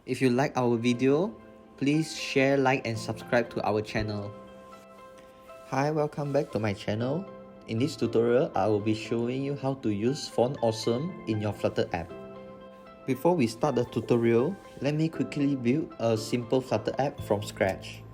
If you like our video, please share, like and subscribe to our channel. Hi, welcome back to my channel. In this tutorial, I will be showing you how to use Font Awesome in your Flutter app. Before we start the tutorial, let me quickly build a simple Flutter app from scratch.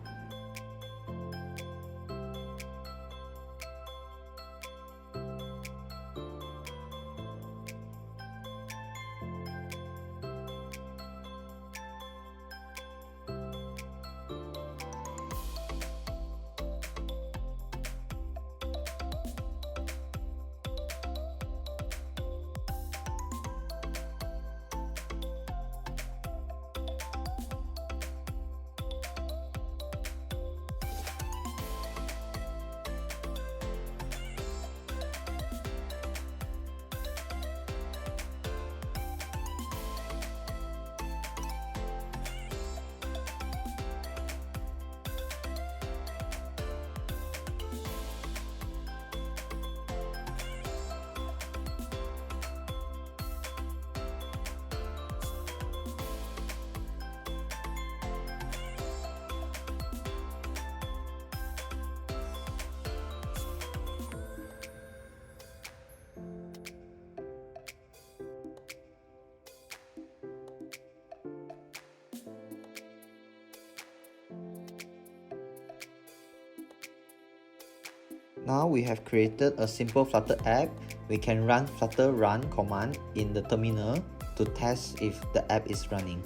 Now we have created a simple Flutter app. We can run Flutter run command in the terminal to test if the app is running.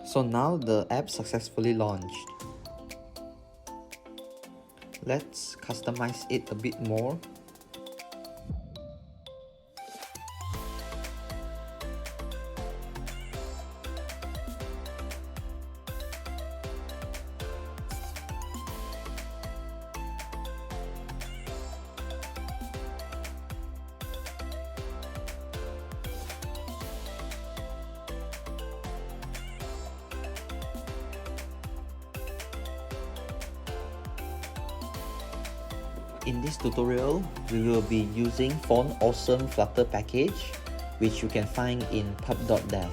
So now the app successfully launched. Let's customize it a bit more. In this tutorial, we will be using Font Awesome Flutter package, which you can find in pub.dev.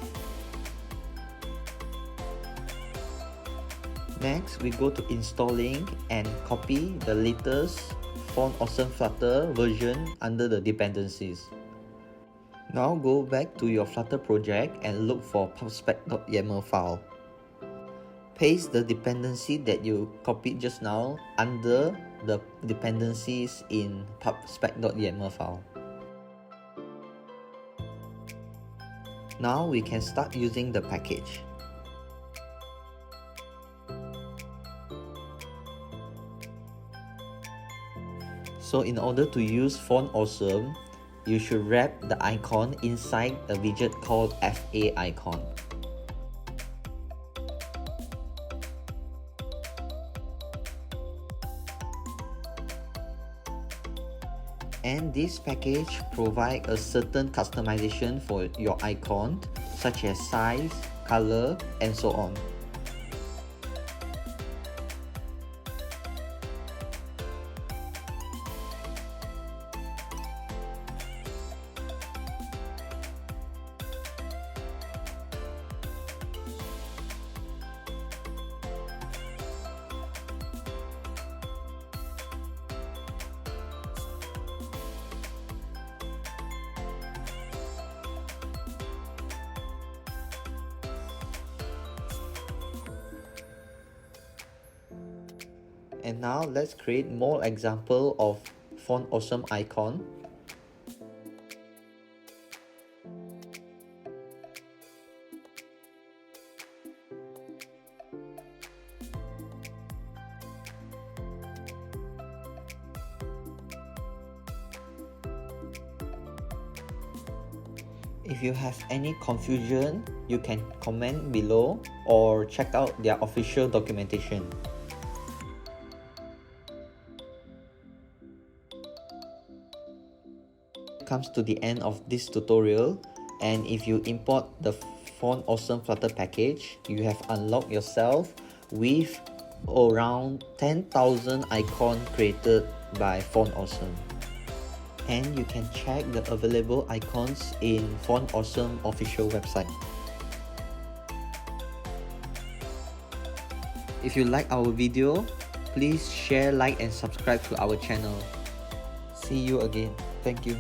Next, we go to installing and copy the latest Font Awesome Flutter version under the dependencies. Now go back to your Flutter project and look for pubspec.yaml file. Paste the dependency that you copied just now under the dependencies in pubspec.yaml file. Now we can start using the package. So in order to use Font Awesome, you should wrap the icon inside a widget called FA icon. And this package provides a certain customization for your icon, such as size, color, and so on. And now let's create more example of Font Awesome icon. If you have any confusion, you can comment below or check out their official documentation. Comes to the end of this tutorial, and if you import the Font Awesome Flutter package, you have unlocked yourself with around 10,000 icons created by Font Awesome. And you can check the available icons in Font Awesome official website. If you like our video, please share, like and subscribe to our channel. See you again. Thank you.